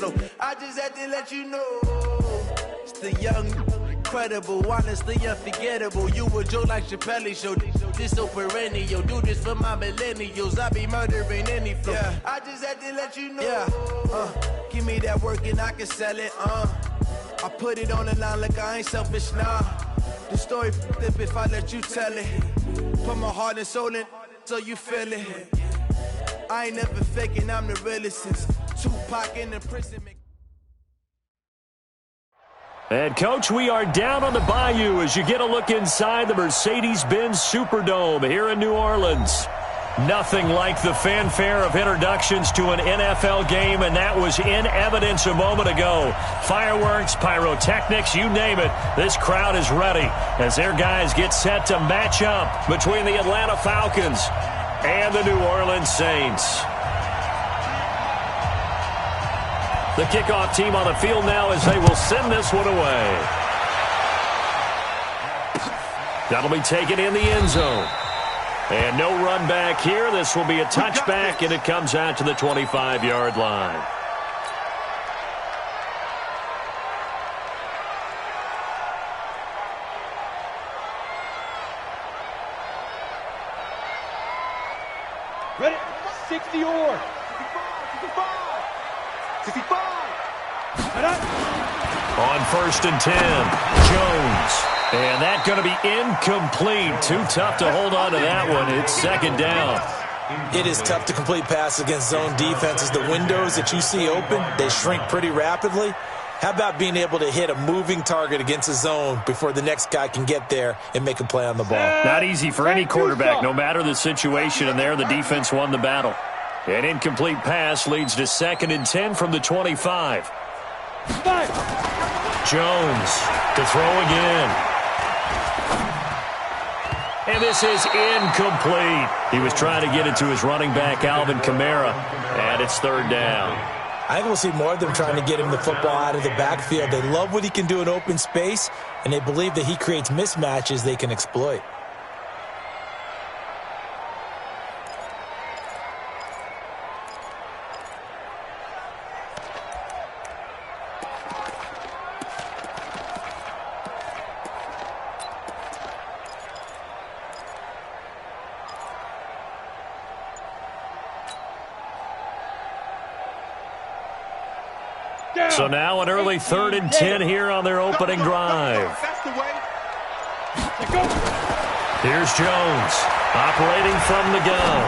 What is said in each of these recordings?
flow. I just had to let you know. It's the young, incredible, honestly unforgettable. You a Joe like Chappelle show. This so perennial. Do this for my millennials. I be murdering any flow. Yeah. I just had to let you know. Yeah. Give me that work and I can sell it. I put it on the line like I ain't selfish, nah. The story flip if I let you tell it. Put my heart and soul in so you feel it. I ain't never faking, I'm the realest since Tupac in the prison. And, Coach, we are down on the bayou as you get a look inside the Mercedes-Benz Superdome here in New Orleans. Nothing like the fanfare of introductions to an NFL game, and that was in evidence a moment ago. Fireworks, pyrotechnics, you name it. This crowd is ready as their guys get set to match up between the Atlanta Falcons and the New Orleans Saints. The kickoff team on the field now as they will send this one away. That'll be taken in the end zone. And no run back here. This will be a touchback, and it comes out to the 25-yard line. Ready? 60 or 65. On 1st and 10, Jones. And that's going to be incomplete. Too tough to hold on to that one. It's second down. It is tough to complete passes against zone defenses. The windows that you see open, they shrink pretty rapidly. How about being able to hit a moving target against a zone before the next guy can get there and make a play on the ball? Not easy for any quarterback, no matter the situation. And there, the defense won the battle. An incomplete pass leads to 2nd and 10 from the 25. Jones to throw again. And this is incomplete. He was trying to get it to his running back, Alvin Kamara, and it's 3rd down. I think we'll see more of them trying to get him the football out of the backfield. They love what he can do in open space, and they believe that he creates mismatches they can exploit. So now an early 3rd and 10 here on their opening drive. Here's Jones operating from the gun.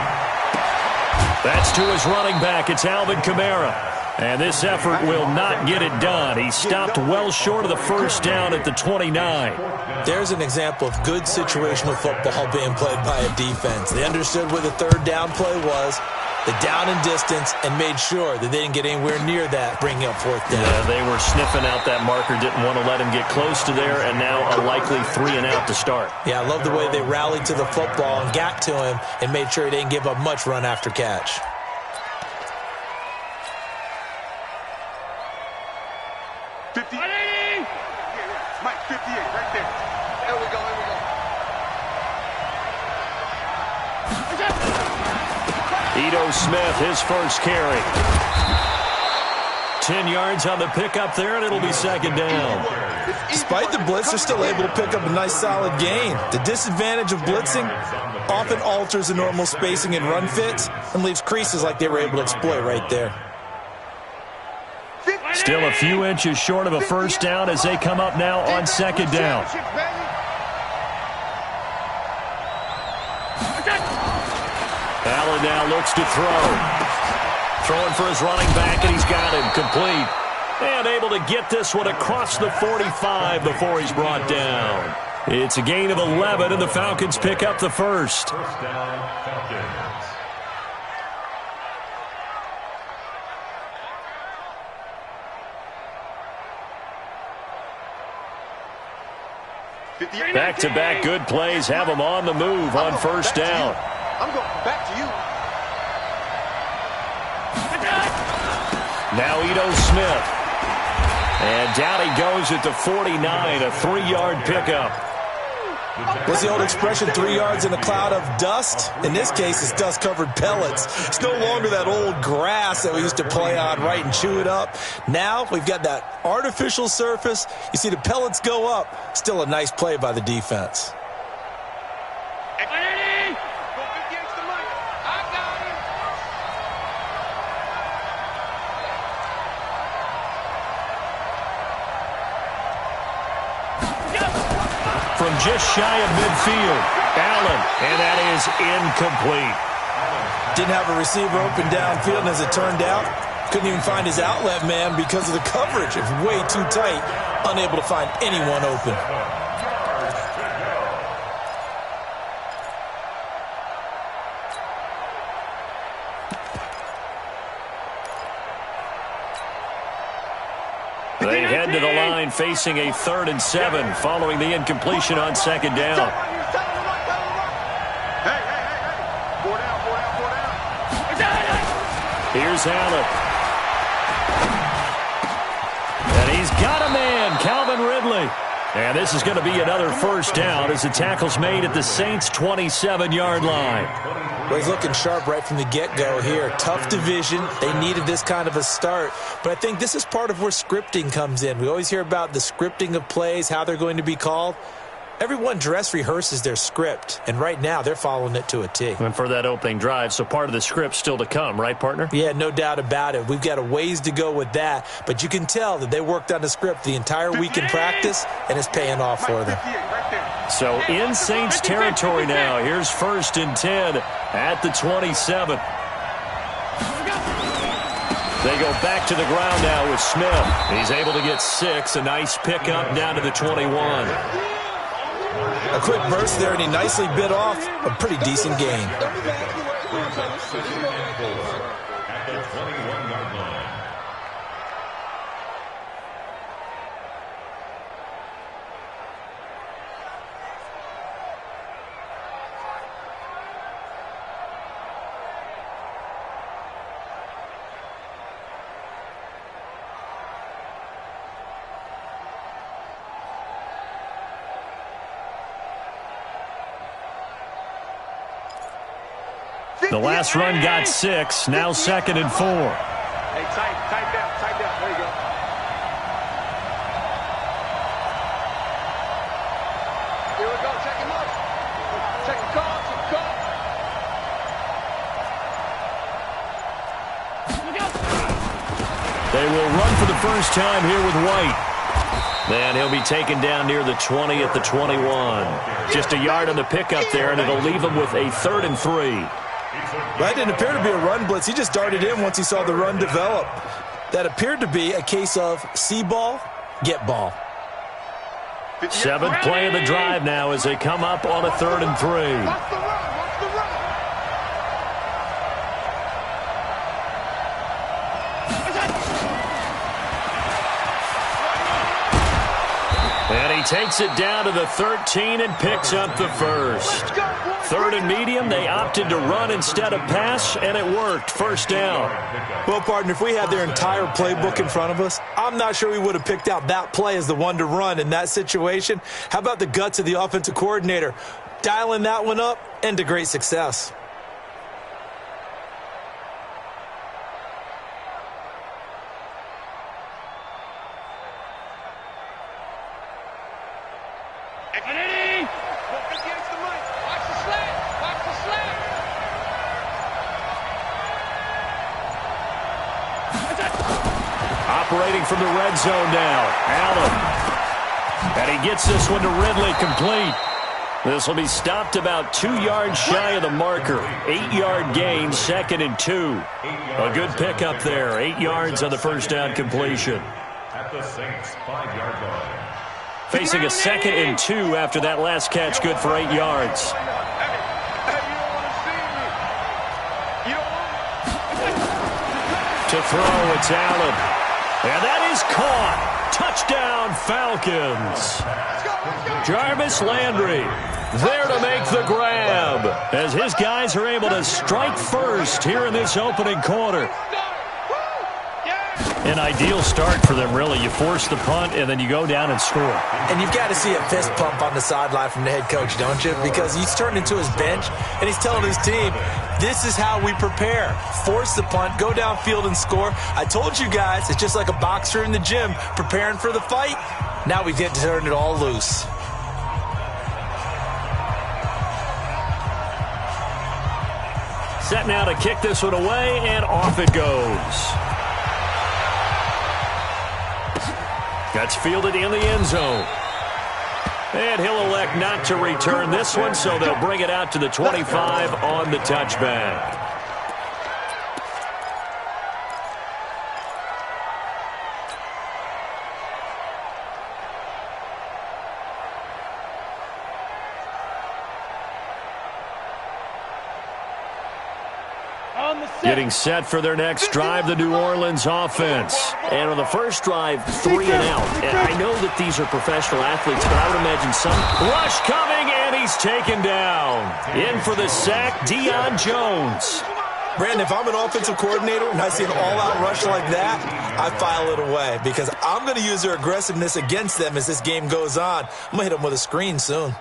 That's to his running back. It's Alvin Kamara. And this effort will not get it done. He stopped well short of the 1st down at the 29. There's an example of good situational football being played by a defense. They understood where the 3rd down play was, the down and distance, and made sure that they didn't get anywhere near that, bringing up 4th down. Yeah, they were sniffing out that marker, didn't want to let him get close to there, and now a likely 3 and out to start. Yeah, I love the way they rallied to the football and got to him and made sure he didn't give up much run after catch. Mike, 58, right there. There we go. Ito Smith, his first carry. 10 yards on the pickup there, and it'll be 2nd down. Despite the blitz, they're still able to pick up a nice, solid gain. The disadvantage of blitzing often alters the normal spacing and run fits and leaves creases like they were able to exploit right there. Still a few inches short of a 1st down as they come up now on 2nd down. Allen now looks to throw. Throwing for his running back, and he's got him complete. And able to get this one across the 45 before he's brought down. It's a gain of 11, and the Falcons pick up the 1st. First down, Falcons. Back-to-back good plays have them on the move on 1st down. I'm going back to you. Now Ito Smith. And down he goes at the 49, a 3-yard pickup. What's the old expression, 3 yards in a cloud of dust? In this case, it's dust-covered pellets. It's no longer that old grass that we used to play on, right, and chew it up. Now we've got that artificial surface. You see the pellets go up. Still a nice play by the defense. From just shy of midfield, Allen, and that is incomplete. Didn't have a receiver open downfield, and as it turned out, couldn't even find his outlet man because of the coverage. It was way too tight, unable to find anyone open. They head to the line facing a 3rd and 7 following the incompletion on 2nd down. Here's Allen. And he's got a man, Calvin Ridley. And this is going to be another 1st down as the tackle's made at the Saints' 27-yard line. Well, he's looking sharp right from the get-go here. Tough division. They needed this kind of a start. But I think this is part of where scripting comes in. We always hear about the scripting of plays, how they're going to be called. Everyone dress rehearses their script, and right now they're following it to a T. And for that opening drive, so part of the script still to come, right, partner? Yeah, no doubt about it. We've got a ways to go with that, but you can tell that they worked on the script the entire week in practice, and it's paying off for them. So in Saints territory now. Here's 1st and 10 at the 27. They go back to the ground now with Smith. He's able to get 6, a nice pickup down to the 21. A quick burst there, and he nicely bit off a pretty decent gain. At the 21-yard line. The last run got 6, now 2nd and 4. Hey, tight down. There you go. Here we go. Check him up. Check the call. They will run for the first time here with White. And he'll be taken down near the 20 at the 21. Just a yard on the pickup there, and it'll leave him with a 3rd and 3. That didn't appear to be a run blitz. He just darted in once he saw the run develop. That appeared to be a case of see ball, get ball. 7th play of the drive now as they come up on a 3rd and 3. And he takes it down to the 13 and picks up the 1st. 3rd and medium, they opted to run instead of pass, and it worked. 1st down. Well, partner, if we had their entire playbook in front of us, I'm not sure we would have picked out that play as the one to run in that situation. How about the guts of the offensive coordinator? Dialing that one up, and to great success. Operating from the red zone now, Allen. And he gets this one to Ridley, complete. This will be stopped about 2 yards shy of the marker. 8-yard gain, 2nd and 2. A good pickup there. 8 yards on the 1st down completion. At the Saints' 5-yard line. Facing a 2nd and 2 after that last catch, good for 8 yards. To throw, it's Allen. And that is caught. Touchdown, Falcons. Jarvis Landry there to make the grab as his guys are able to strike first here in this opening quarter. An ideal start for them, really. You force the punt, and then you go down and score. And you've got to see a fist pump on the sideline from the head coach, don't you? Because he's turned into his bench, and he's telling his team, this is how we prepare. Force the punt, go downfield and score. I told you guys, it's just like a boxer in the gym preparing for the fight. Now we get to turn it all loose. Set now to kick this one away, and off it goes. That's fielded in the end zone. And he'll elect not to return this one, so they'll bring it out to the 25 on the touchback. Getting set for their next drive, the New Orleans offense. And on the first drive, 3 and out. And I know that these are professional athletes, but I would imagine some rush coming, and he's taken down. In for the sack, Deion Jones. Brandon, if I'm an offensive coordinator and I see an all-out rush like that, I file it away because I'm going to use their aggressiveness against them as this game goes on. I'm going to hit them with a screen soon.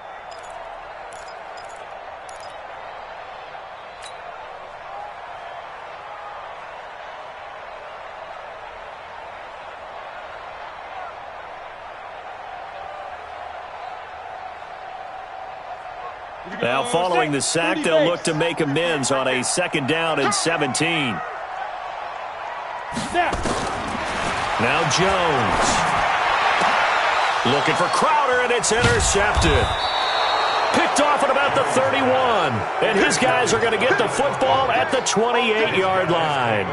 Now following the sack, they'll look to make amends on a 2nd down and 17. Now Jones. Looking for Crowder, and it's intercepted. Picked off at about the 31. And his guys are going to get the football at the 28-yard line.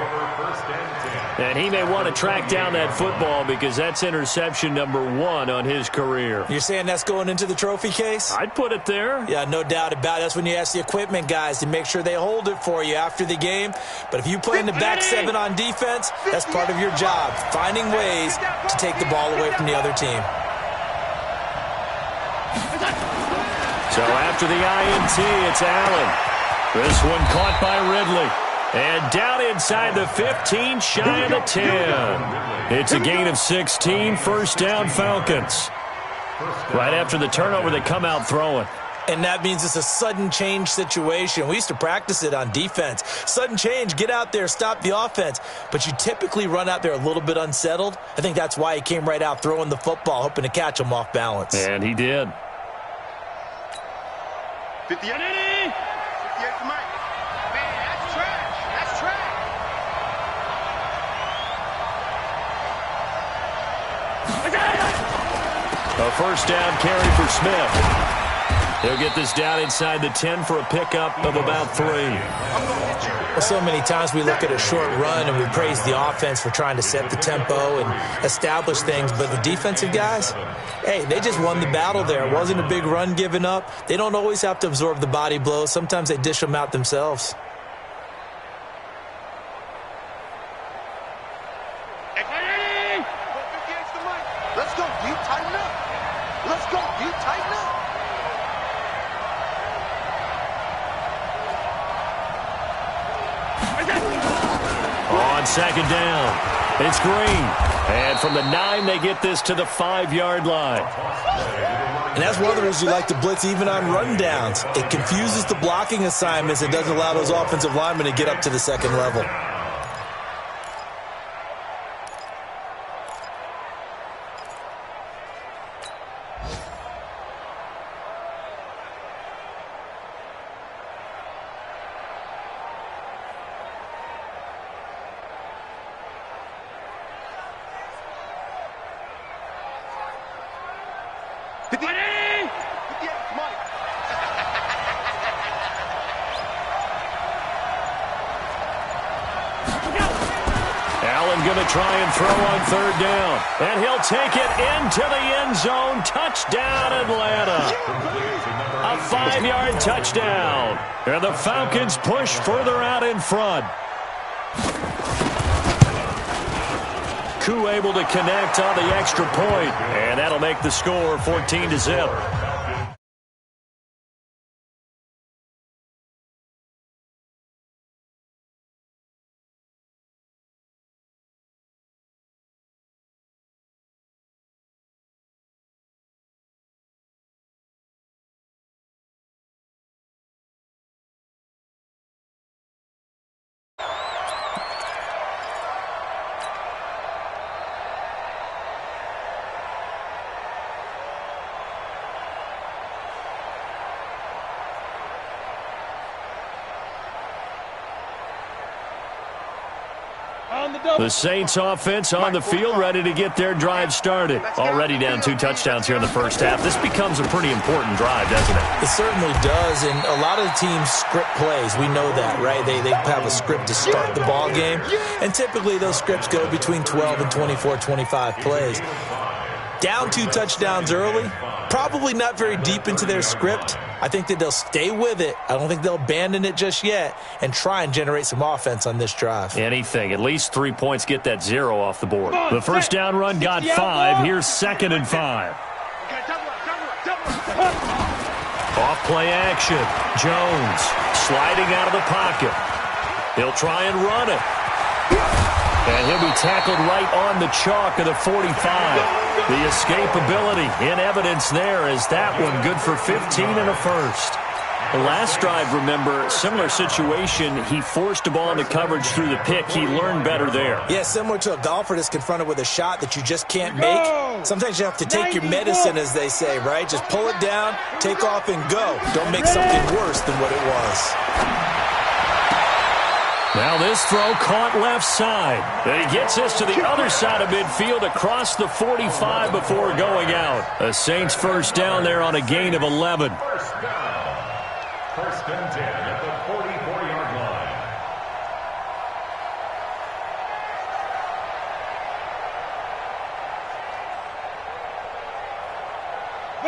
And he may want to track down that football because that's interception number 1 on his career. You're saying that's going into the trophy case? I'd put it there. Yeah, no doubt about it. That's when you ask the equipment guys to make sure they hold it for you after the game. But if you play in the back 7 on defense, that's part of your job, finding ways to take the ball away from the other team. So after the INT, it's Allen. This one caught by Ridley. And down inside the 15, shy of the 10. It's a gain of 16, 1st down Falcons. Right after the turnover, they come out throwing. And that means it's a sudden change situation. We used to practice it on defense. Sudden change, get out there, stop the offense. But you typically run out there a little bit unsettled. I think that's why he came right out throwing the football, hoping to catch him off balance. And he did. 58 to Mike. Man, that's trash. That's trash. A 1st down carry for Smith. He'll get this down inside the 10 for a pickup of about 3. Well, so many times we look at a short run and we praise the offense for trying to set the tempo and establish things, but the defensive guys, hey, they just won the battle there. It wasn't a big run given up. They don't always have to absorb the body blows. Sometimes they dish them out themselves. Let's go. You tighten up. Let's go. You tighten up. On 2nd down, it's Green. And from the 9, they get this to the 5-yard line. And that's one of the reasons you like to blitz even on rundowns. It confuses the blocking assignments. It doesn't allow those offensive linemen to get up to the 2nd level. Allen going to try and throw on 3rd down. And he'll take it into the end zone. Touchdown, Atlanta. A 5-yard touchdown. And the Falcons push further out in front. Koo able to connect on the extra point. And that'll make the score 14-0. The Saints offense on the field, ready to get their drive started. Already down 2 touchdowns here in the first half. This becomes a pretty important drive, doesn't it? It certainly does, and a lot of the teams script plays. We know that, right? They have a script to start the ball game, and typically those scripts go between 12 and 24, 25 plays. Down 2 touchdowns early, probably not very deep into their script. I think that they'll stay with it. I don't think they'll abandon it just yet and try and generate some offense on this drive. Anything. At least 3 points get that 0 off the board. The first down run got 5. Here's 2nd and 5. Off play action. Jones sliding out of the pocket. He'll try and run it. And he'll be tackled right on the chalk of the 45. The escapability in evidence there as that one good for 15 and a first. The last drive, remember, similar situation. He forced a ball into coverage through the pick. He learned better there. Yeah, similar to a golfer that's confronted with a shot that you just can't make. Sometimes you have to take your medicine, as they say, right? Just pull it down, take off, and go. Don't make something worse than what it was. Now this throw caught left side. And he gets this to the other side of midfield across the 45 before going out. A Saints first down there on a gain of 11. First down. 1st and 10 at the 44-yard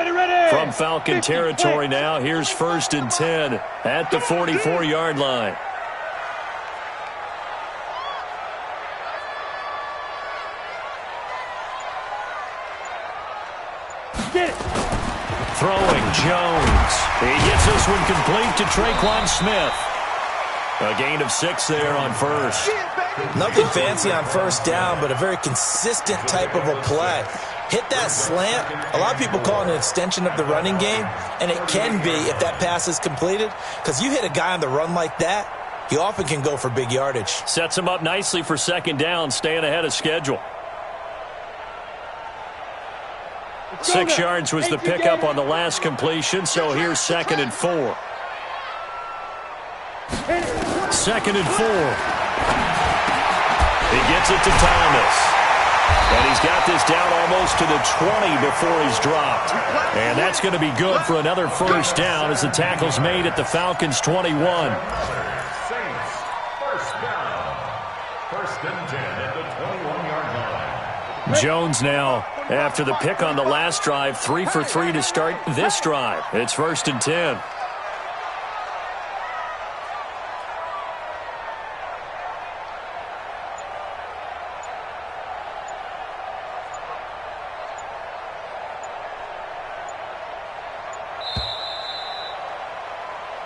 line. Ready. From Falcon territory now, here's 1st and 10 at the 44-yard line. Throwing Jones. He gets this one complete to Traquan Smith. A gain of 6 there on first. Nothing fancy on first down, but a very consistent type of a play. Hit that slant. A lot of people call it an extension of the running game, and it can be if that pass is completed, because you hit a guy on the run like that, he often can go for big yardage. Sets him up nicely for 2nd down, staying ahead of schedule. 6 yards was the pickup on the last completion, so here's 2nd and 4. 2nd and 4. He gets it to Thomas. And he's got this down almost to the 20 before he's dropped. And that's going to be good for another first down as the tackle's made at the Falcons' 21. Saints, first down. 1st and 10 at the 21-yard line. Jones now, after the pick on the last drive, 3 for 3 to start this drive. It's 1st and 10.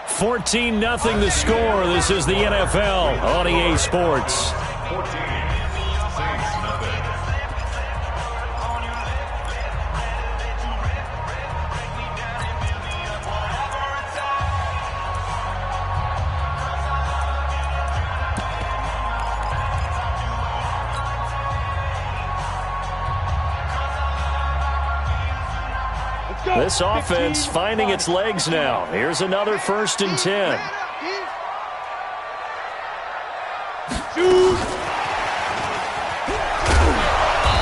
$14-0 the score. This is the NFL on EA Sports. 14. Saints, nothing. This offense finding its legs now. Here's another 1st and 10.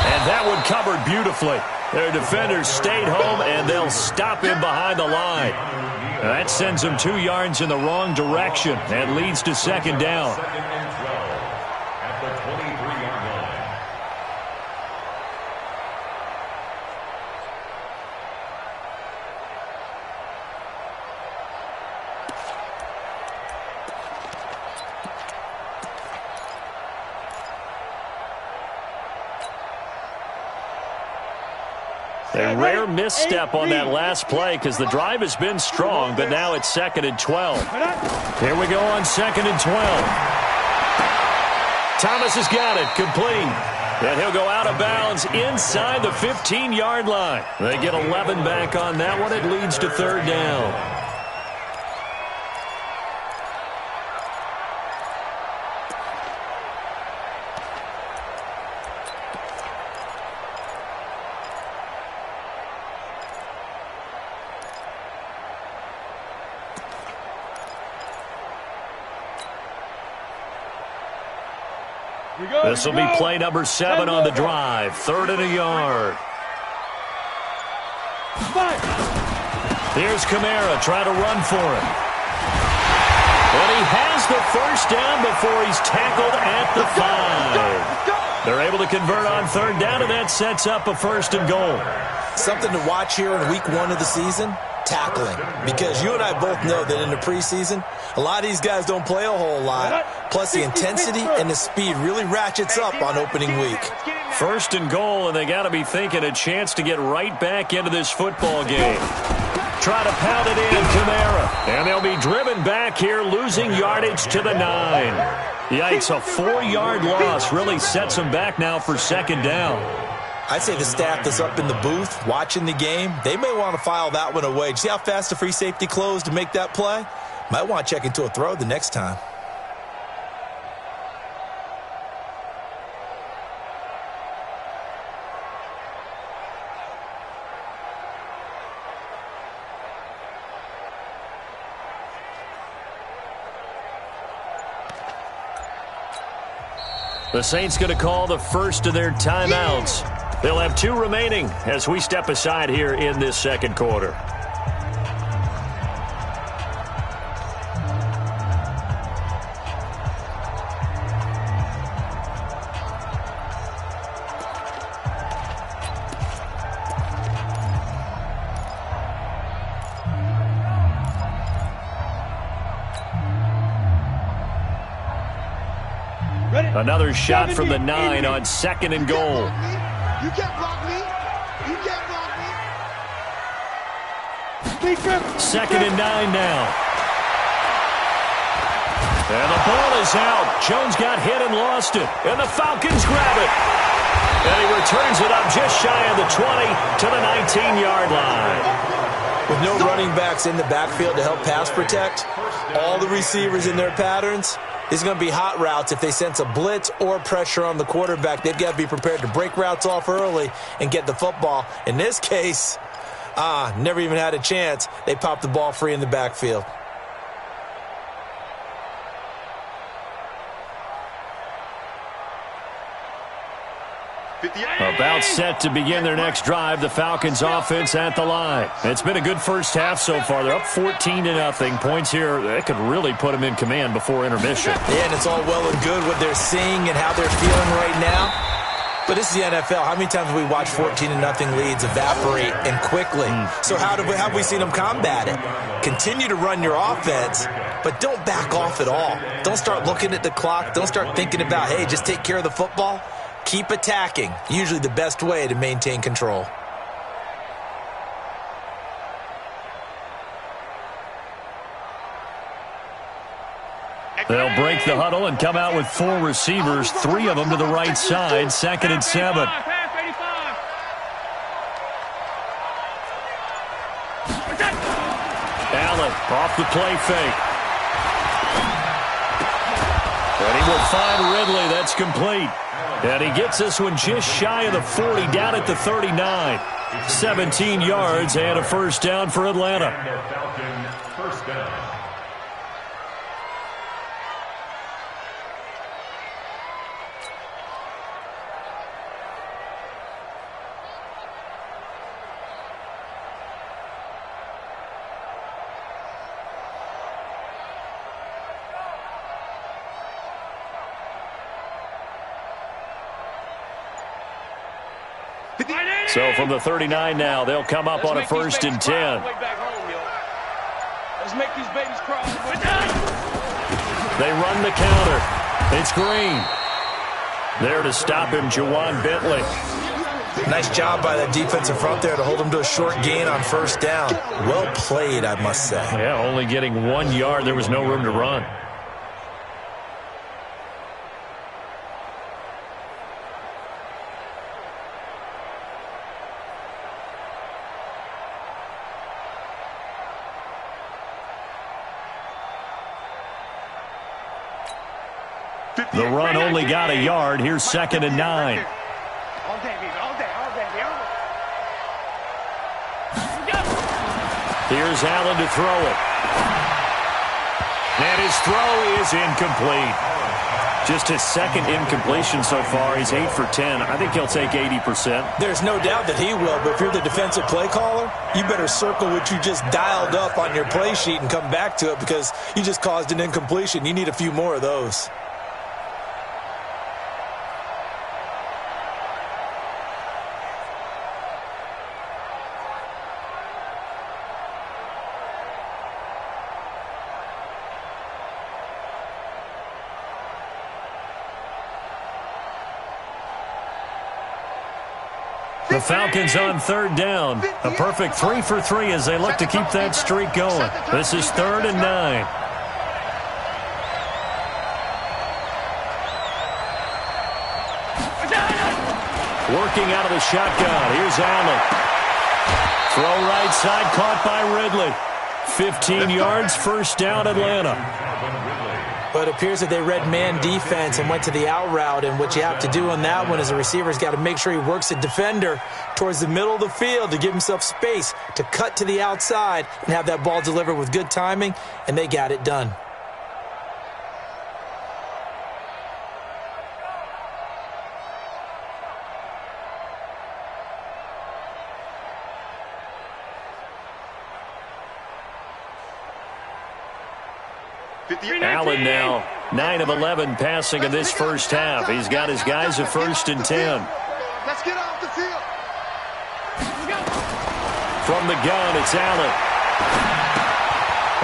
And that one covered beautifully. Their defenders stayed home, and they'll stop him behind the line. That sends him 2 yards in the wrong direction and leads to 2nd down. 2nd and 12 at the 23-yard line. A rare misstep on that last play because the drive has been strong, but now it's 2nd and 12. Here we go on 2nd and 12. Thomas has got it, complete. And he'll go out of bounds inside the 15-yard line. They get 11 back on that one. It leads to 3rd down. This will be play number 7 on the drive. 3rd and a yard. Here's Kamara trying to run for it. And he has the first down before he's tackled at the 5. They're able to convert on 3rd down, and that sets up a 1st and goal. Something to watch here in week 1 of the season, tackling. Because you and I both know that in the preseason, a lot of these guys don't play a whole lot. Plus the intensity and the speed really ratchets up on opening week. 1st and goal, and they got to be thinking a chance to get right back into this football game. Try to pound it in, Kamara. And they'll be driven back here, losing yardage to the 9. Yikes, a 4-yard loss really sets them back now for 2nd down. I'd say the staff that's up in the booth watching the game, they may want to file that one away. See how fast the free safety closed to make that play? Might want to check into a throw the next time. The Saints going to call the first of their timeouts. They'll have 2 remaining as we step aside here in this 2nd quarter. Another shot from the 9 on 2nd and goal. You can't block me. You can't block me. 2nd and 9 now. And the ball is out. Jones got hit and lost it. And the Falcons grab it. And he returns it up just shy of the 20 to the 19-yard line. With no running backs in the backfield to help pass protect, all the receivers in their patterns, it's going to be hot routes. If they sense a blitz or pressure on the quarterback, they've got to be prepared to break routes off early and get the football. In this case, never even had a chance. They popped the ball free in the backfield. About set to begin their next drive, the Falcons offense at the line. It's been a good first half so far. They're up 14-0. Points here, that could really put them in command before intermission. Yeah, and it's all well and good what they're seeing and how they're feeling right now. But this is the NFL. How many times have we watched 14-0 leads evaporate and quickly? So how have we seen them combat it? Continue to run your offense, but don't back off at all. Don't start looking at the clock. Don't start thinking about, hey, just take care of the football. Keep attacking. Usually the best way to maintain control. They'll break the huddle and come out with 4 receivers, 3 of them to the right side, 2nd and 7. Allen off the play fake. And he will find Ridley. That's complete. And he gets this one just shy of the 40, down at the 39. 17 yards and a first down for Atlanta. First down. So from the 39 now, they'll come up on a 1st and 10. Let's make these babies cry. They run the counter. It's Green. There to stop him, Juwan Bentley. Nice job by that defensive front there to hold him to a short gain on 1st down. Well played, I must say. Yeah, only getting 1 yard. There was no room to run. The run only got a yard. Here's 2nd and 9. All day, baby. All day, all day, baby. Here's Allen to throw it. And his throw is incomplete. Just his second incompletion so far. He's 8 for 10. I think he'll take 80%. There's no doubt that he will, but if you're the defensive play caller, you better circle what you just dialed up on your play sheet and come back to it because you just caused an incompletion. You need a few more of those. The Falcons on third down. A perfect 3 for 3 as they look to keep that streak going. This is 3rd and 9. Working out of the shotgun. Here's Allen. Throw right side, caught by Ridley. 15 yards, first down, Atlanta. But it appears that they read man defense and went to the out route. And what you have to do on that one is the receiver's got to make sure he works the defender towards the middle of the field to give himself space to cut to the outside and have that ball delivered with good timing, and they got it done. Allen now 9 of 11 passing in this first half. He's got his guys at 1st and 10. Let's get off the field. From the gun, it's Allen.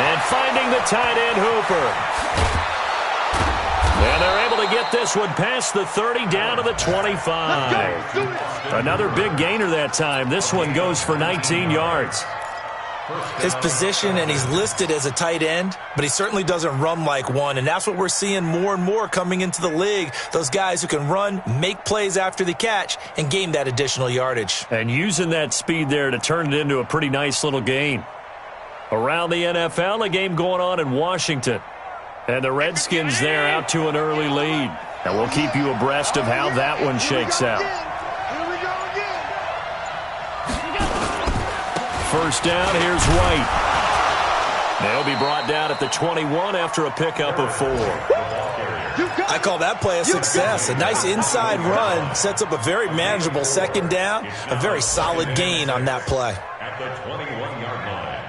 And finding the tight end, Hooper. And they're able to get this one past the 30 down to the 25. Another big gainer that time. This one goes for 19 yards. His position, and he's listed as a tight end, but he certainly doesn't run like one, and that's what we're seeing more and more coming into the league. Those guys who can run, make plays after the catch, and gain that additional yardage. And using that speed there to turn it into a pretty nice little gain. Around the NFL, a game going on in Washington. And the Redskins there out to an early lead. And we'll keep you abreast of how that one shakes out. First down, here's White. They'll be brought down at the 21 after a pickup of 4. I call that play a success. A nice inside run sets up a very manageable second down. A very solid gain on that play. At the 21-yard line.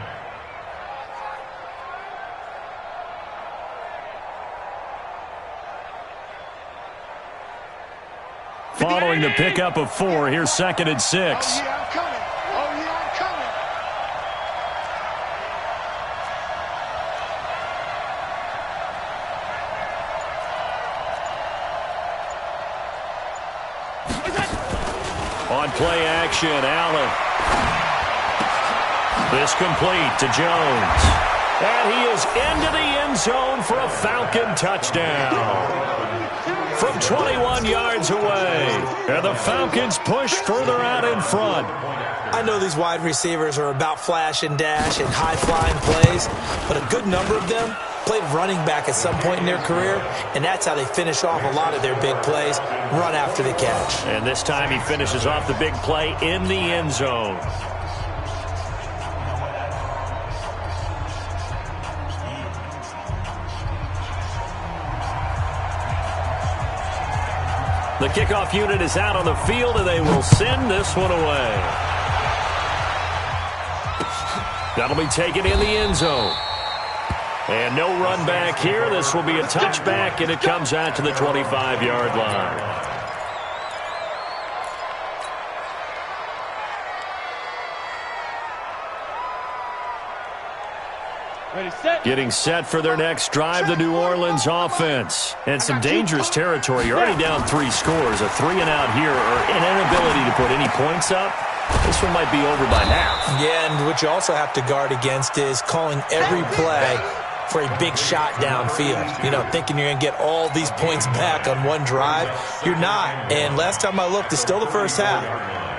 Following the pickup of 4, here's 2nd and 6. On play action, Allen. This complete to Jones. And he is into the end zone for a Falcon touchdown. From 21 yards away. And the Falcons push further out in front. I know these wide receivers are about flash and dash and high-flying plays, but a good number of them played running back at some point in their career, and that's how they finish off a lot of their big plays, run after the catch. And this time he finishes off the big play in the end zone. The kickoff unit is out on the field, and they will send this one away. That'll be taken in the end zone. And no run back here. This will be a touchback, and it comes out to the 25-yard line. Getting set for their next drive, the New Orleans offense. And some dangerous territory. You're already down 3 scores. A 3-and-out here, or an inability to put any points up. This one might be over by half. Yeah, and what you also have to guard against is calling every play for a big shot downfield. You know, thinking you're going to get all these points back on one drive. You're not. And last time I looked, it's still the first half.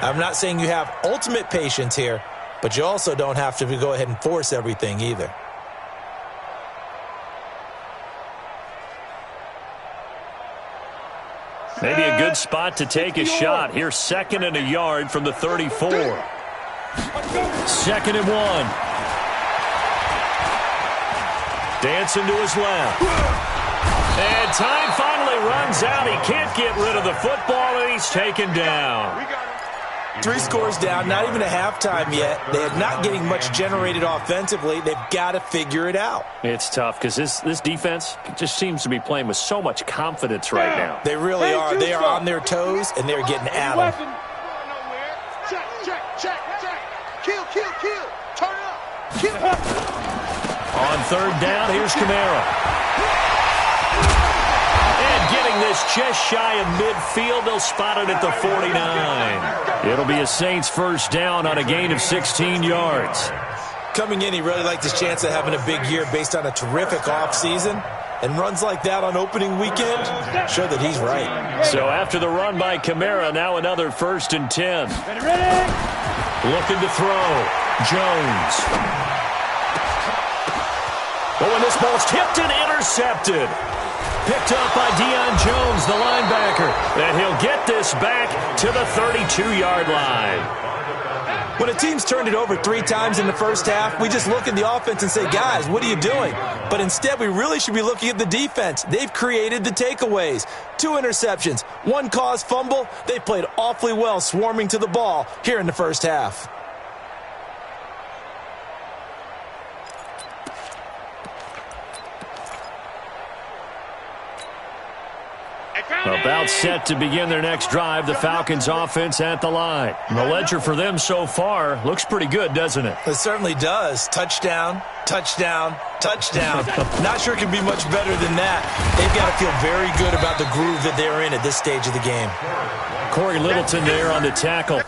I'm not saying you have ultimate patience here, but you also don't have to go ahead and force everything either. Maybe a good spot to take a shot. Here's 2nd and a yard from the 34. 2nd and 1. Dancing to his left. And time finally runs out. He can't get rid of the football, and he's taken down. 3 scores down, not even a halftime yet. They are not getting much generated offensively. They've got to figure it out. It's tough because this defense just seems to be playing with so much confidence right now. They really are. They are on their toes, and they're getting at them. Check, check, check, check. Kill, kill, kill. Turn it up. Kill. On third down, here's Kamara. And getting this just shy of midfield, they'll spot it at the 49. It'll be a Saints first down on a gain of 16 yards. Coming in, he really liked his chance of having a big year based on a terrific offseason. And runs like that on opening weekend show that he's right. So after the run by Kamara, now another 1st and 10. Looking to throw. Jones. Oh, and this ball's tipped and intercepted. Picked up by Deion Jones, the linebacker. And he'll get this back to the 32-yard line. When a team's turned it over 3 times in the first half, we just look at the offense and say, guys, what are you doing? But instead, we really should be looking at the defense. They've created the takeaways. 2 interceptions, 1 caused fumble. They played awfully well swarming to the ball here in the first half. About set to begin their next drive, the Falcons offense at the line. And the ledger for them so far looks pretty good, doesn't it? It certainly does. Touchdown, touchdown, touchdown. Not sure it can be much better than that. They've got to feel very good about the groove that they're in at this stage of the game. Corey Littleton there on the tackle.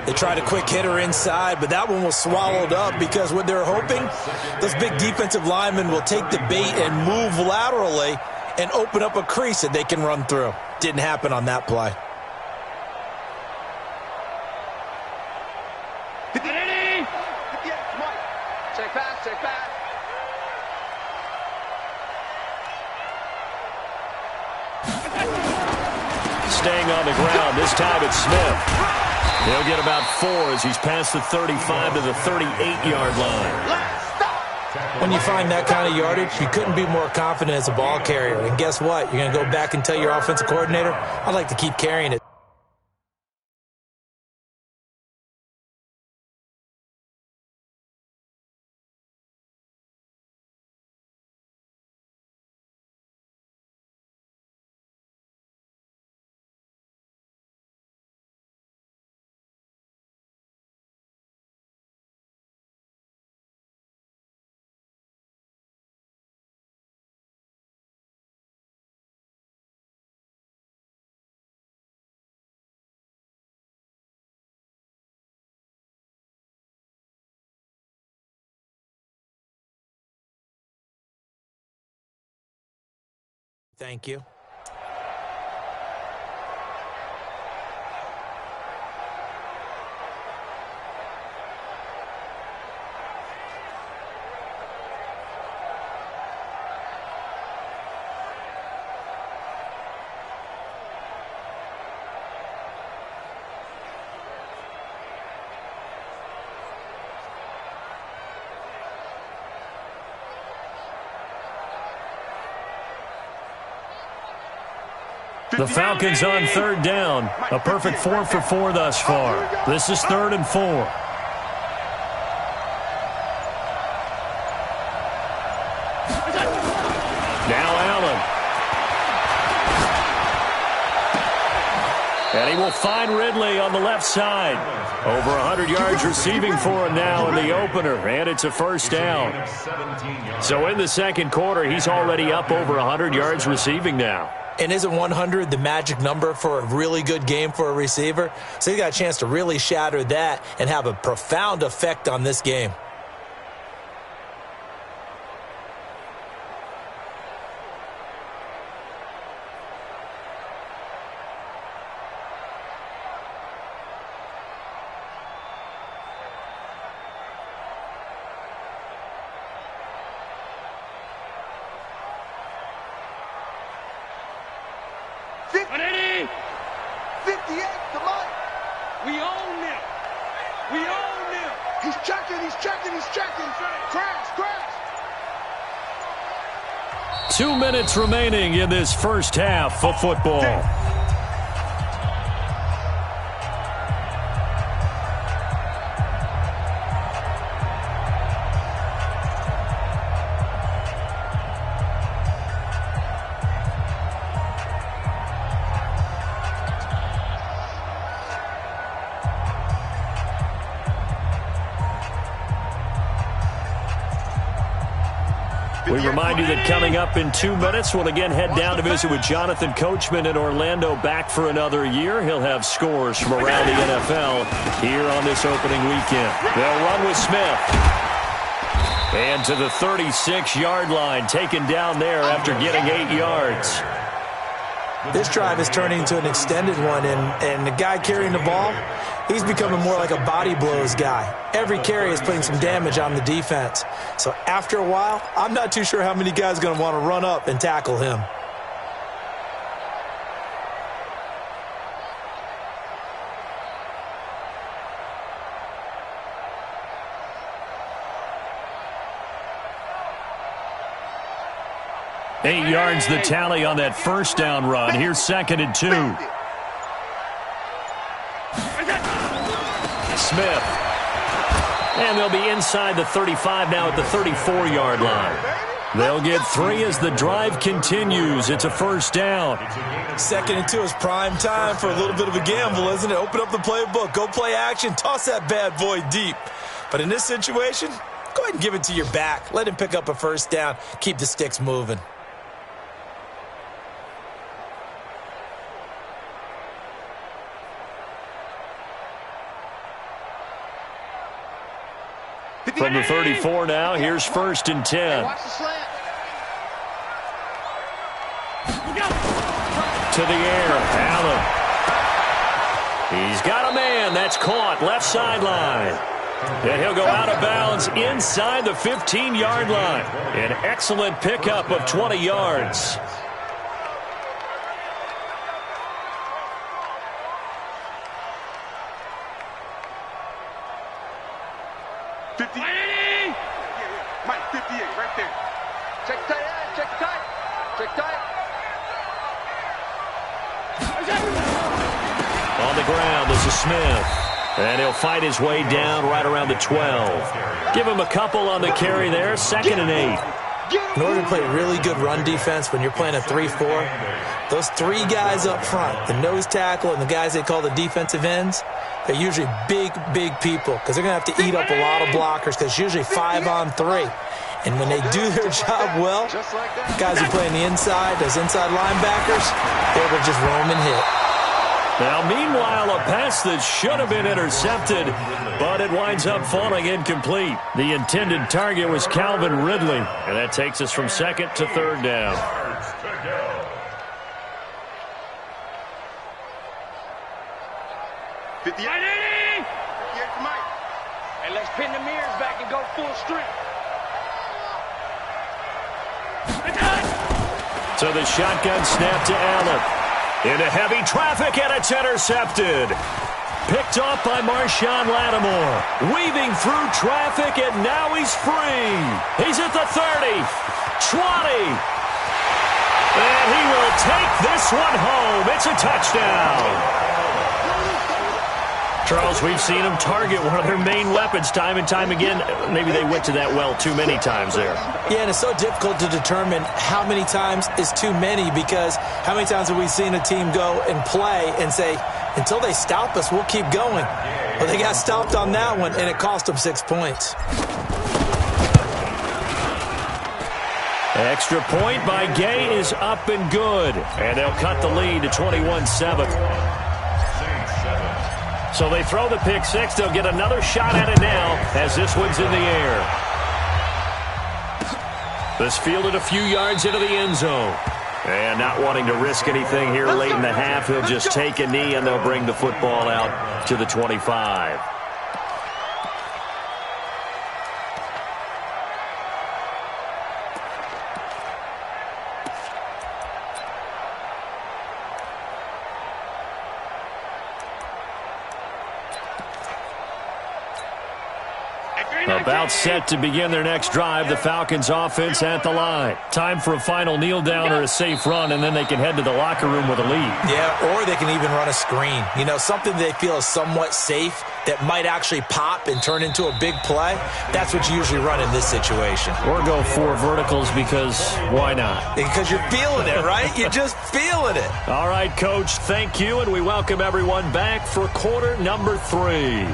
They tried a quick hitter inside, but that one was swallowed up because what they're hoping, those big defensive linemen will take the bait and move laterally and open up a crease that they can run through. Didn't happen on that play. Check pass, check pass. Staying on the ground, this time it's Smith. He'll get about 4 as he's past the 35 to the 38-yard line. When you find that kind of yardage, you couldn't be more confident as a ball carrier. And guess what? You're going to go back and tell your offensive coordinator, I'd like to keep carrying it. Thank you. The Falcons on 3rd down. A perfect 4 for 4 thus far. This is 3rd and 4. Now Allen. And he will find Ridley on the left side. Over 100 yards receiving for him now in the opener, and it's a first down. So in the second quarter, he's already up over 100 yards receiving now. And isn't 100 the magic number for a really good game for a receiver? So he got a chance to really shatter that and have a profound effect on this game. Crash. 2 minutes remaining in this first half of football. We remind you that coming up in 2 minutes, we'll again head down to visit with Jonathan Coachman in Orlando, back for another year. He'll have scores from around the NFL here on this opening weekend. They'll run with Smith. And to the 36-yard line, taken down there after getting 8 yards. This drive is turning into an extended one, and the guy carrying the ball, he's becoming more like a body blows guy. Every carry is putting some damage on the defense. So after a while, I'm not too sure how many guys are going to want to run up and tackle him. Eight yards the tally on that first down run. Here's 2nd and 2. Smith. And they'll be inside the 35 now at the 34-yard line. They'll get 3 as the drive continues. It's a first down. 2nd and 2 is prime time for a little bit of a gamble, isn't it? Open up the playbook. Go play action. Toss that bad boy deep. But in this situation, go ahead and give it to your back. Let him pick up a first down. Keep the sticks moving. From the 34 now, here's 1st and 10. Watch the slant. To the air, Allen. He's got a man. That's caught, left sideline. And he'll go out of bounds inside the 15-yard line. An excellent pickup of 20 yards. Mike, 58, right there. Check tight, check tight, check tight. On the ground, this is Smith. And he'll fight his way down right around the 12. Give him a couple on the carry there, 2nd and 8. In order to play really good run defense when you're playing a 3-4, those 3 guys up front, the nose tackle and the guys they call the defensive ends, they're usually big, big people because they're going to have to eat up a lot of blockers because it's usually 5 on 3. And when they do their job well, guys who play on the inside, those inside linebackers, they're able to just roam and hit. Now, meanwhile, a pass that should have been intercepted, but it winds up falling incomplete. The intended target was Calvin Ridley, and that takes us from 2nd to 3rd down. And let's pin the mirrors back and go full strength. So the shotgun snap to Allen. Into heavy traffic, and it's intercepted. Picked off by Marshawn Lattimore. Weaving through traffic, and now he's free. He's at the 30, 20. And he will take this one home. It's a touchdown. Charles, we've seen them target one of their main weapons time and time again. Maybe they went to that well too many times there. Yeah, and it's so difficult to determine how many times is too many because how many times have we seen a team go and play and say, Until they stop us, we'll keep going. But they got stopped on that one, and it cost them 6 points. Extra point by Gay is up and good. And they'll cut the lead to 21-7. So they throw the pick six. They'll get another shot at it now as this one's in the air. This fielded a few yards into the end zone. And not wanting to risk anything here late in the half, he'll just take a knee and they'll bring the football out to the 25. About set to begin their next drive, the Falcons offense at the line. Time for a final kneel down or a safe run, and then they can head to the locker room with a lead. Yeah, or they can even run a screen. You know, something they feel is somewhat safe that might actually pop and turn into a big play. That's what you usually run in this situation. Or go 4 verticals because why not? Because you're feeling it, right? You're just feeling it. All right, Coach, thank you, and we welcome everyone back for quarter number 3.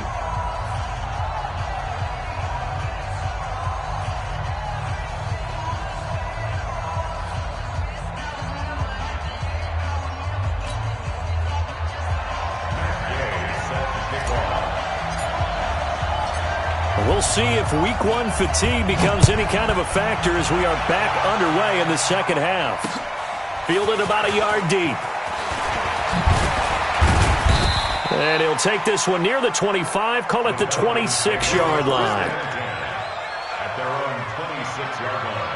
We'll see if week 1 fatigue becomes any kind of a factor as we are back underway in the second half. Fielded about a yard deep. And he'll take this one near the 25, call it the 26-yard line. At their own 26-yard line.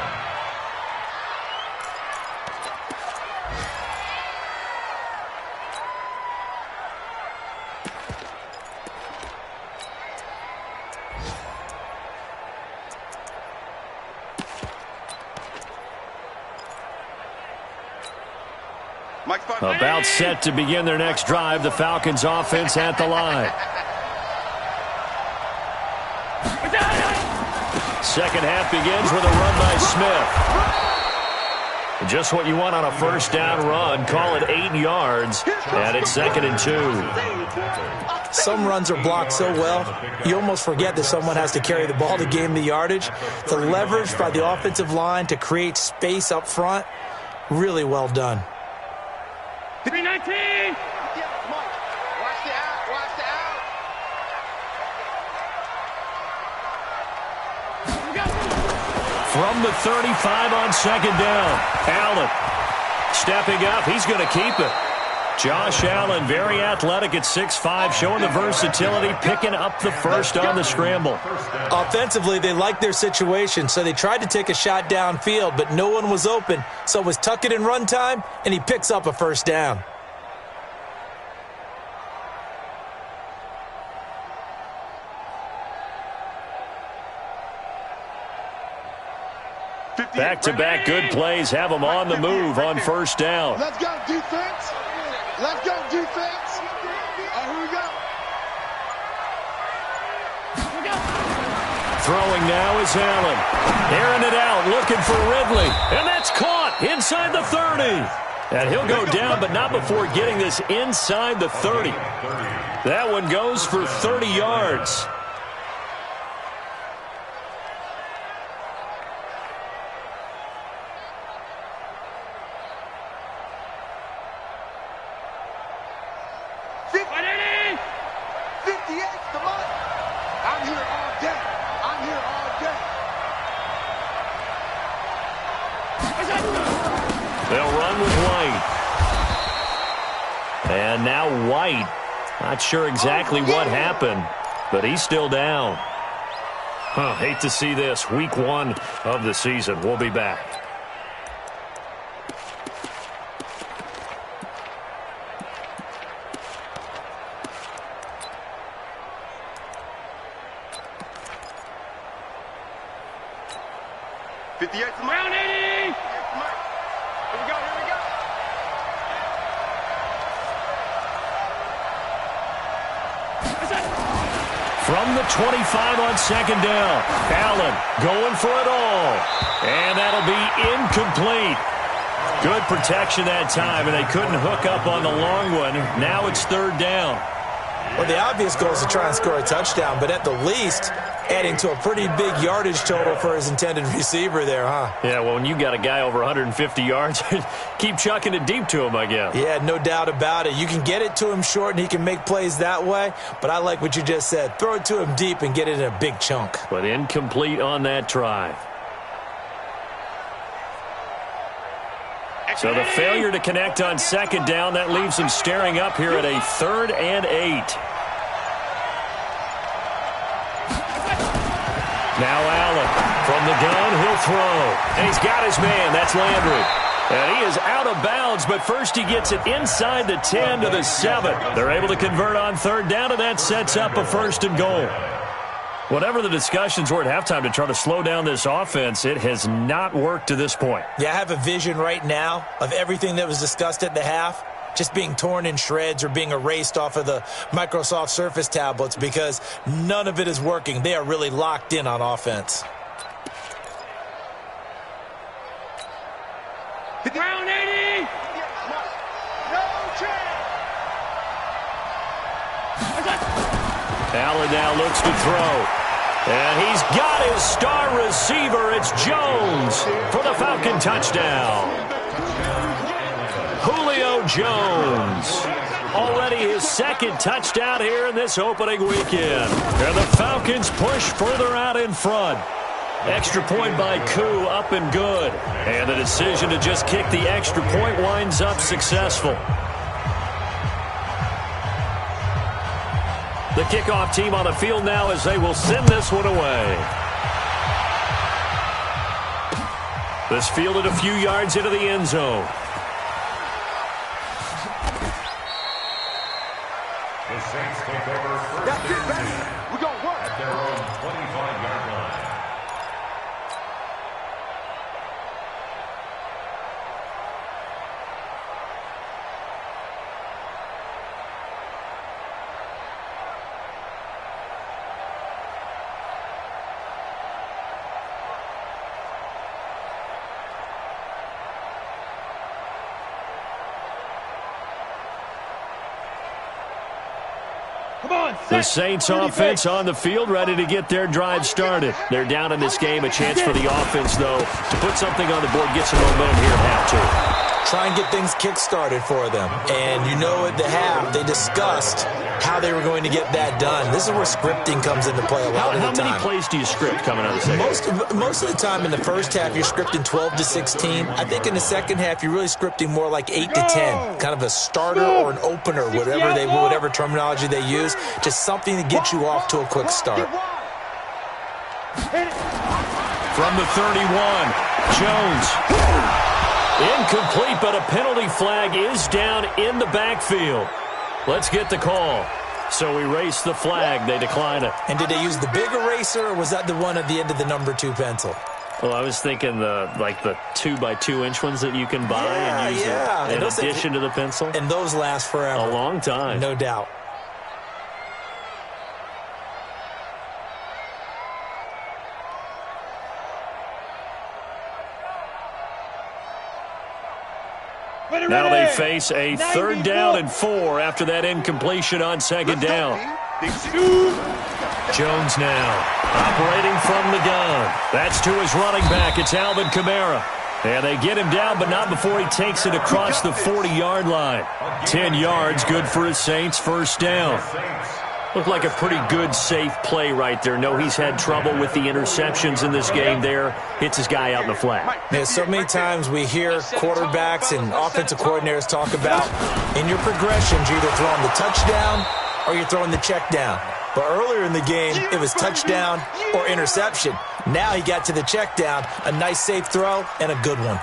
About set to begin their next drive, the Falcons offense at the line. Second half begins with a run by Smith. Just what you want on a first down run. Call it 8 yards, and it's 2nd and 2. Some runs are blocked so well, you almost forget that someone has to carry the ball to gain the yardage. The leverage by the offensive line to create space up front, really well done. 319. Yeah, come on. Watch the out. Watch the out. From the 35 on 2nd down, Allen stepping up. He's going to keep it. Josh Allen, very athletic at 6'5", showing the versatility, picking up the first on the scramble. Offensively, they liked their situation, so they tried to take a shot downfield, but no one was open. So it was tuck it in run time, and he picks up a first down. Back-to-back good plays have them on the move on first down. Let's go, defense. Let's go, defense. Here we go. Throwing now is Allen. Airing it out, looking for Ridley. And that's caught inside the 30. And he'll go down, but not before getting this inside the 30. That one goes for 30 yards. They'll run with White. And now White. Not sure exactly what happened, but he's still down. Hate to see this. Week 1 of the season. We'll be back. Round 80. Here we go. From the 25 on 2nd down, Allen going for it all. And that'll be incomplete. Good protection that time, and they couldn't hook up on the long one. Now it's third down. Well, the obvious goal is to try and score a touchdown, but at the least, adding to a pretty big yardage total for his intended receiver there, huh? Yeah, well, when you got a guy over 150 yards, keep chucking it deep to him, I guess. Yeah, no doubt about it. You can get it to him short, and he can make plays that way, but I like what you just said. Throw it to him deep and get it in a big chunk. But incomplete on that try. So the failure to connect on second down, that leaves him staring up here at a 3rd and 8. Now Allen from the gun, he'll throw. And he's got his man, that's Landry. And he is out of bounds, but first he gets it inside the 10 to the 7. They're able to convert on third down, and that sets up a 1st and goal. Whatever the discussions were at halftime to try to slow down this offense, it has not worked to this point. Yeah, I have a vision right now of everything that was discussed at the half just being torn in shreds or being erased off of the Microsoft Surface tablets because none of it is working. They are really locked in on offense. Round 80! No chance! Allen now looks to throw. And he's got his star receiver. It's Jones for the Falcon touchdown. Julio Jones. Already his 2nd touchdown here in this opening weekend. And the Falcons push further out in front. Extra point by Koo, up and good. And the decision to just kick the extra point winds up successful. The kickoff team on the field now as they will send this one away. This fielded a few yards into the end zone. The Saints take over first and 10. We're going to work. At their own 25-yard line. The Saints offense on the field, ready to get their drive started. They're down in this game. A chance for the offense, though, to put something on the board, get some momentum here at half, too. Try and get things kick-started for them. And you know at the half, they discussed how they were going to get that done. This is where scripting comes into play a lot of the time. How many plays do you script coming out of the second? Most of the time in the first half, you're scripting 12 to 16. I think in the second half, you're really scripting more like 8 to 10. Kind of a starter or an opener, whatever terminology they use. Just something to get you off to a quick start. From the 31, Jones. Incomplete, but a penalty flag is down in the backfield. Let's get the call. So erase the flag. They decline it. And did they use the big eraser, or was that the one at the end of the number 2 pencil? Well, I was thinking the 2x2-inch ones that you can buy and use in addition to the pencil. And those last forever. A long time. No doubt. Now they face a 3rd down and 4 after that incompletion on second down. Jones now operating from the gun. That's to his running back. It's Alvin Kamara. And they get him down, but not before he takes it across the 40-yard line. 10 yards, good for his Saints, 1st down. Looked like a pretty good, safe play right there. No, he's had trouble with the interceptions in this game there. Hits his guy out in the flat. Man, so many times we hear quarterbacks and offensive coordinators talk about in your progressions, you're either throwing the touchdown or you're throwing the check down. But earlier in the game, it was touchdown or interception. Now he got to the check down, a nice safe throw, and a good one.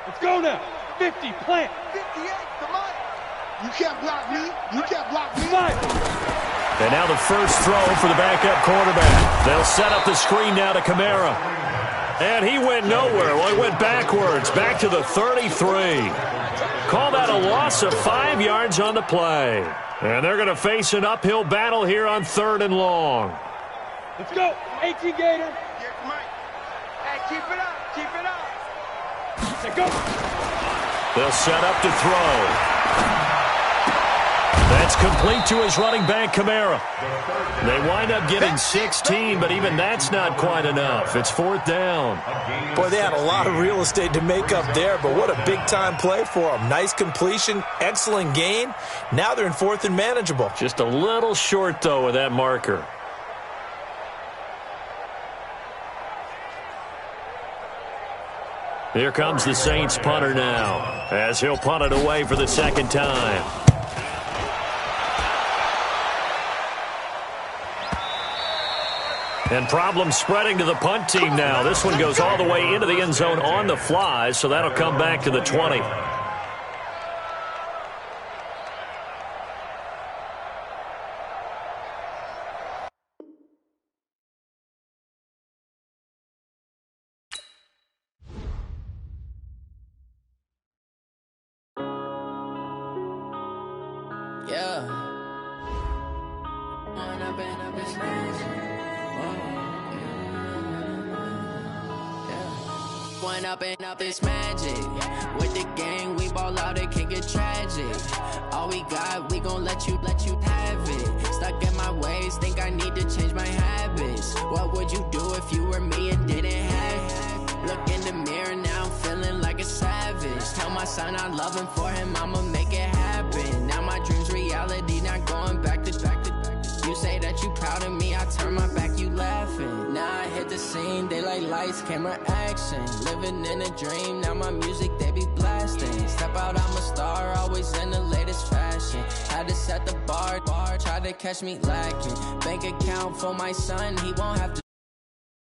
Let's go now. 50, plant. 58, come on. You can't block me. You can't block me. And now the first throw for the backup quarterback. They'll set up the screen now to Kamara. And he went nowhere. Well, he went backwards, back to the 33. Call that a loss of 5 yards on the play. And they're going to face an uphill battle here on 3rd and long. Let's go. 18 Gator. Yes, Mike. Hey, keep it up. Keep it up. Let's go. They'll set up to throw. That's complete to his running back, Kamara. They wind up getting 16, but even that's not quite enough. It's 4th down. Boy, they had a lot of real estate to make up there, but what a big-time play for them. Nice completion, excellent gain. Now they're in 4th and manageable. Just a little short, though, with that marker. Here comes the Saints punter now, as he'll punt it away for the 2nd time. And problems spreading to the punt team now. This one goes all the way into the end zone on the fly, so that'll come back to the 20. Up this magic with the gang, we ball out, it can get tragic. All we got, we gon' let you have it. Stuck in my ways, think I need to change my habits. What would you do if you were me and didn't have it? Look in the mirror, now I'm feeling like a savage. Tell my son I love him, for him I'ma make it happen. Now my dream's reality, not going back to. You say that you proud of me, I turn my back, you laughing. Now I hit the scene, they like lights, camera, action. Living in a dream, now my music, they be blasting. Step out, I'm a star, always in the latest fashion. Had to set the bar, try to catch me lacking. Bank account for my son, he won't have to